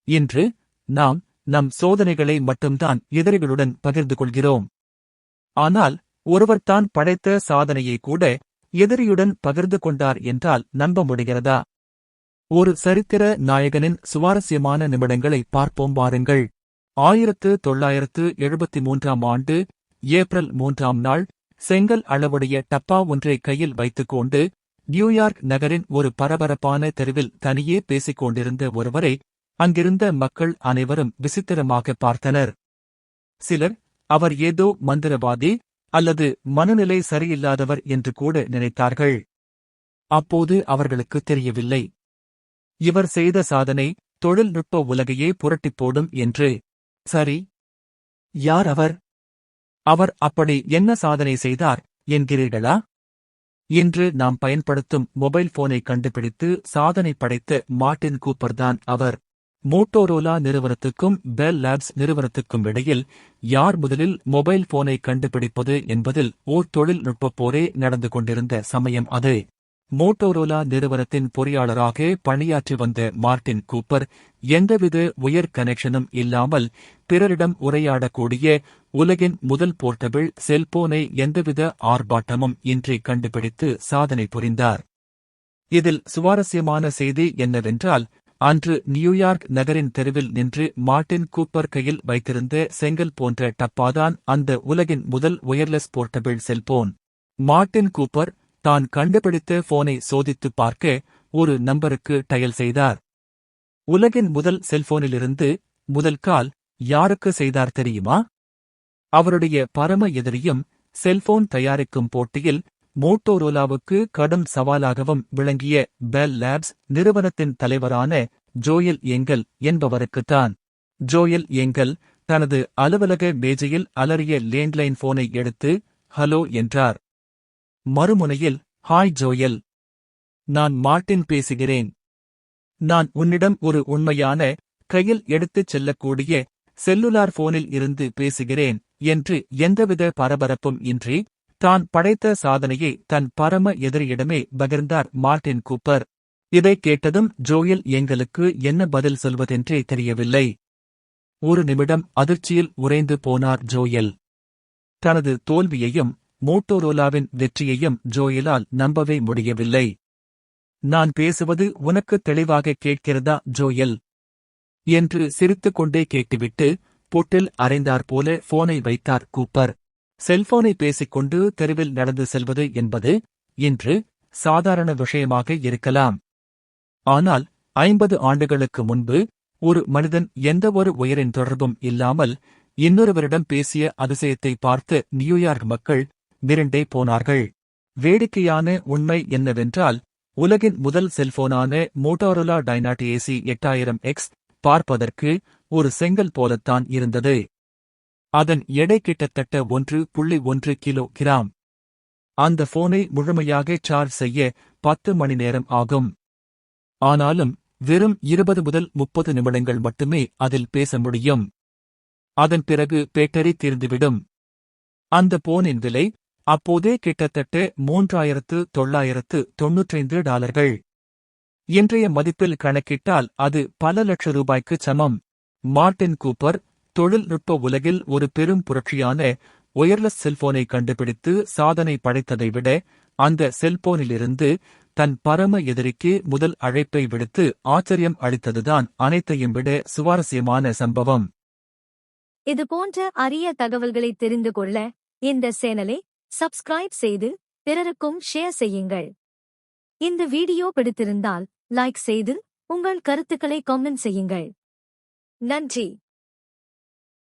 இன்று நாம் நம் சோதனைகளை மட்டும்தான் எதிரிகளுடன் பகிர்ந்து கொள்கிறோம். ஆனால் ஒருவர்தான் படைத்த சாதனையை கூட எதிரியுடன் பகிர்ந்து கொண்டார் என்றால் நம்ப முடிகிறதா? ஒரு சரித்திர நாயகனின் சுவாரஸ்யமான நிமிடங்களை பார்ப்போம் வாருங்கள். 1973 ஆண்டு ஏப்ரல் 3 நாள் செங்கல் அளவுடைய டப்பா ஒன்றை கையில் வைத்துக்கொண்டு நியூயார்க் நகரின் ஒரு பரபரப்பான தெருவில் தனியே பேசிக் கொண்டிருந்த ஒருவரை அங்கிருந்த மக்கள் அனைவரும் விசித்திரமாக பார்த்தனர். சிலர் அவர் ஏதோ மந்திரவாதி அல்லது மனநிலை சரியில்லாதவர் என்று கூட நினைத்தார்கள். அப்போது அவர்களுக்கு தெரியவில்லை, இவர் செய்த சாதனை தொழில்நுட்ப உலகையே புரட்டிப் போடும் என்று. சரி, யார் அவர்? அவர் அப்படி என்ன சாதனை செய்தார் என்கிறீர்களா? இன்று நாம் பயன்படுத்தும் மொபைல் போனை கண்டுபிடித்து சாதனை படைத்த மார்ட்டின் கூப்பர்தான் அவர். மோட்டோரோலா நிறுவனத்துக்கும் பெல் லேப்ஸ் நிறுவனத்துக்கும் இடையில் யார் முதலில் மொபைல் போனை கண்டுபிடிப்பது என்பதில் ஓர் தொழில்நுட்பப் போரே நடந்து கொண்டிருந்த சமயம் அது. மோட்டோரோலா நிறுவனத்தின் பொறியாளராக பணியாற்றி வந்த மார்ட்டின் கூப்பர் எந்தவித உயர் கனெக்ஷனும் இல்லாமல் பிறரிடம் உரையாடக்கூடிய உலகின் முதல் போர்ட்டபிள் செல்போனை எந்தவித ஆர்ப்பாட்டமும் இன்றி கண்டுபிடித்து சாதனை புரிந்தார். இதில் சுவாரஸ்யமான செய்தி என்னவென்றால், அன்று நியூயார்க் நகரின் தெருவில் நின்று மார்ட்டின் கூப்பர் கையில் வைத்திருந்த செங்கல் போன்ற டப்பாதான் அந்த உலகின் முதல் wireless portable cellphone. Martin Cooper தான் கண்டுபிடித்த போனை சோதித்துப் பார்க்க ஒரு நம்பருக்கு டயல் செய்தார். உலகின் முதல் செல்போனிலிருந்து முதல் கால் யாருக்கு செய்தார் தெரியுமா? அவருடைய பரம எதிரியும் செல்போன் தயாரிக்கும் போட்டியில் மோட்டோரோலாவுக்கு கடும் சவாலாகவும் விளங்கிய பெல் லேப்ஸ் நிறுவனத்தின் தலைவரான ஜோயல் எங்கல் என்பவருக்குத்தான். ஜோயல் எங்கல் தனது அலுவலக மேஜையில் அலறிய லேண்ட்லைன் போனை எடுத்து ஹலோ என்றார். மறுமுனையில், ஹாய் ஜோயல், நான் மார்ட்டின் பேசுகிறேன். நான் உன்னிடம் ஒரு உண்மையான, கையில் எடுத்துச் செல்லக்கூடிய செல்லுலார் போனில் இருந்து பேசுகிறேன் என்று எந்தவித பரபரப்பும் இன்றி தான் படைத்த சாதனையை தன் பரம எதிரியிடமே பகிர்ந்தார் மார்ட்டின் கூப்பர். இதைக் கேட்டதும் ஜோயல் எங்களுக்கு என்ன பதில் சொல்வதென்றே தெரியவில்லை. ஒரு நிமிடம் அதிர்ச்சியில் உறைந்து போனார் ஜோயல். தனது தோல்வியையும் மோட்டோரோலாவின் வெற்றியையும் ஜோயலால் நம்பவே முடியவில்லை. நான் பேசுவது உனக்கு தெளிவாக கேட்கிறதா ஜோயல் என்று சிரித்துக்கொண்டே கேட்டுவிட்டு பொட்டில் அறைந்தாற்போல போனை வைத்தார் கூப்பர். செல்போனை பேசிக்கொண்டு தெருவில் நடந்து செல்வது என்பது இன்று சாதாரண விஷயமாக இருக்கலாம். ஆனால் 50 ஆண்டுகளுக்கு முன்பு ஒரு மனிதன் எந்தவொரு உயரின் தொடர்பும் இல்லாமல் இன்னொருவரிடம் பேசிய அதிசயத்தை பார்த்து நியூயார்க் மக்கள் மிரண்டே போனார்கள். வேடிக்கையான உண்மை என்னவென்றால், உலகின் முதல் செல்போனான மோட்டோரோலா டைனாட் ஏசி 8000X பார்ப்பதற்கு ஒரு செங்கல் போலத்தான் இருந்தது. அதன் எடை கிட்டத்தட்ட 1.1 கிலோகிராம். அந்த போனை முழுமையாக சார்ஜ் செய்ய 10 மணி நேரம் ஆகும். ஆனாலும் வெறும் 20 முதல் 30 நிமிடங்கள் மட்டுமே அதில் பேச முடியும். அதன் பிறகு பேட்டரி தீர்ந்துவிடும். அந்த போனின் விலை அப்போதே கிட்டத்தட்ட $3,995. இன்றைய மதிப்பில் கணக்கிட்டால் அது பல லட்ச ரூபாய்க்குச் சமம். மார்ட்டின் கூப்பர் தொழில்நுட்ப உலகில் ஒரு பெரும் புரட்சியான ஒயர்லெஸ் செல்போனை கண்டுபிடித்து சாதனை படைத்ததை விட அந்த செல்போனிலிருந்து தன் பரம எதிரிக்கு முதல் அழைப்பை விடுத்து ஆச்சரியம் அளித்ததுதான் அனைத்தையும் விட சுவாரஸ்யமான சம்பவம். இதுபோன்ற அரிய தகவல்களை தெரிந்து கொள்ள இந்த சேனலை சப்ஸ்கிரைப் செய்து பிறருக்கும் ஷேர் செய்யுங்கள். இந்த வீடியோ பிடித்திருந்தால் லைக் செய்து உங்கள் கருத்துக்களை கமெண்ட் செய்யுங்கள். நன்றி.